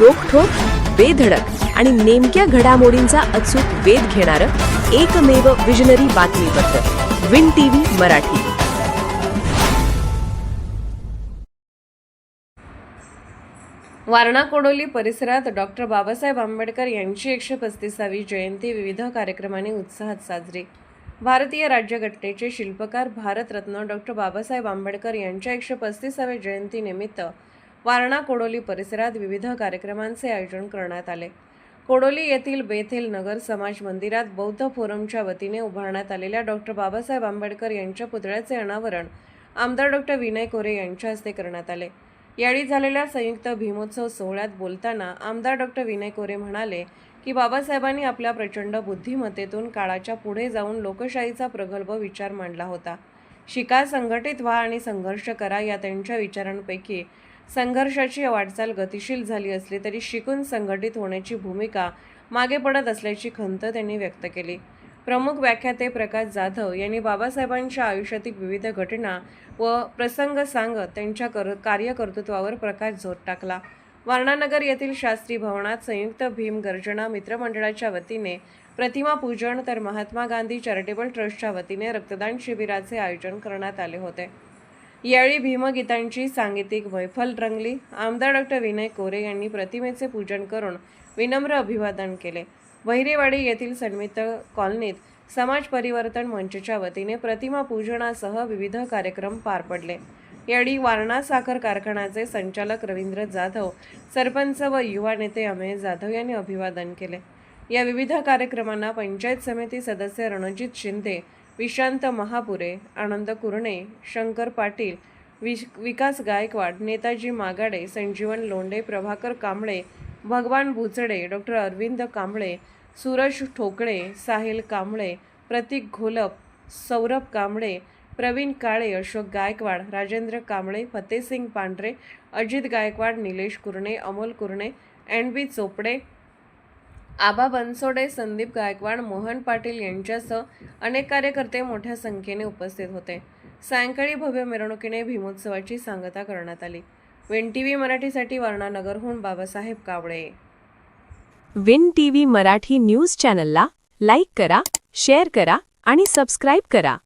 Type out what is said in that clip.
रोखठोक, बेधडक आणि नेमक्या घडामोडींचा अचूक वेध घेणारं एकमेव विजनरी बातमीपत्र विन टीव्ही मराठी. वारणा कोडोली परिसरात डॉक्टर बाबासाहेब आंबेडकर यांची 135वी जयंती विविध कार्यक्रमांनी उत्साहात साजरी. भारतीय राज्यघटनेचे शिल्पकार भारतरत्न डॉक्टर बाबासाहेब आंबेडकर यांच्या 135व्या जयंतीनिमित्त वारणा कोडोली परिसरात विविध कार्यक्रमांचे आयोजन करण्यात आले. कोडोली येथील बेथेल नगर समाज मंदिरात बौद्ध फोरमच्या वतीने उभारण्यात आलेल्या डॉक्टर बाबासाहेब आंबेडकर यांच्या पुतळ्याचे अनावरण आमदार डॉक्टर विनय कोरे यांच्या हस्ते करण्यात आले. यावेळी झालेल्या संयुक्त भीमोत्सव सोहळ्यात बोलताना आमदार डॉक्टर विनय कोरे म्हणाले की बाबासाहेबांनी आपल्या प्रचंड बुद्धिमत्तेतून काळाच्या पुढे जाऊन लोकशाहीचा प्रगल्भ विचार मांडला होता. शिका, संघटित व्हा आणि संघर्ष करा या त्यांच्या विचारांपैकी संघर्षाची वाटचाल गतिशील झाली असली तरी शिकून संघटित होण्याची भूमिका मागे पडत असल्याची खंत त्यांनी व्यक्त केली. प्रमुख व्याख्याते प्रकाश जाधव यांनी बाबासाहेबांच्या आयुष्यातील विविध घटना व प्रसंग सांगत त्यांच्या कार्यकर्तृत्वावर प्रकाशझोत टाकला. वारणानगर येथील शास्त्री भवनात संयुक्त भीम गर्जना मित्रमंडळाच्या वतीने प्रतिमा पूजन तर महात्मा गांधी चॅरिटेबल ट्रस्टच्या वतीने रक्तदान शिबिराचे आयोजन करण्यात आले होते. यावेळी भीमगीतांची सांगीतिक मैफल रंगली. आमदार डॉक्टर विनय कोरे यांनी प्रतिमेचे पूजन करून विनम्र अभिवादन केले. बहिरेवाडी येथील सन्मित कॉलनीत समाज परिवर्तन मंचच्या वतीने प्रतिमा पूजनासह विविध कार्यक्रम पार पडले. यावेळी वारणा साखर कारखान्याचे संचालक रवींद्र जाधव, सरपंच व युवा नेते अमेय जाधव यांनी अभिवादन केले. या विविध कार्यक्रमांना पंचायत समिती सदस्य रणजित शिंदे, विशांत महापुरे, आनंद कुरणे, शंकर पाटील, विकास गायकवाड, नेताजी मागाडे, संजीवन लोंढे, प्रभाकर कांबळे, भगवान भुचडे, डॉक्टर अरविंद कांबळे, सूरज ठोकळे, साहिल कांबळे, प्रतीक घोलप, सौरभ कांबळे, प्रवीण काळे, अशोक गायकवाड, राजेंद्र कांबळे, फतेसिंग पांढरे, अजित गायकवाड, निलेश कुरणे, अमोल कुरणे, एन.बी. चोपडे, आबा बनसोडे, संदीप गायकवाड, मोहन पाटील यांच्यासह अनेक कार्यकर्ते मोठ्या संख्येने उपस्थित होते. सायंकाळी भव्य मिरवणुकीने भीमोत्सवाची सांगता करण्यात आली. विन टीव्ही मराठीसाठी वारणानगरहून बाबासाहेब कावळे. विन टीव्ही मराठी न्यूज चॅनलला लाईक करा, शेअर करा आणि सबस्क्राईब करा.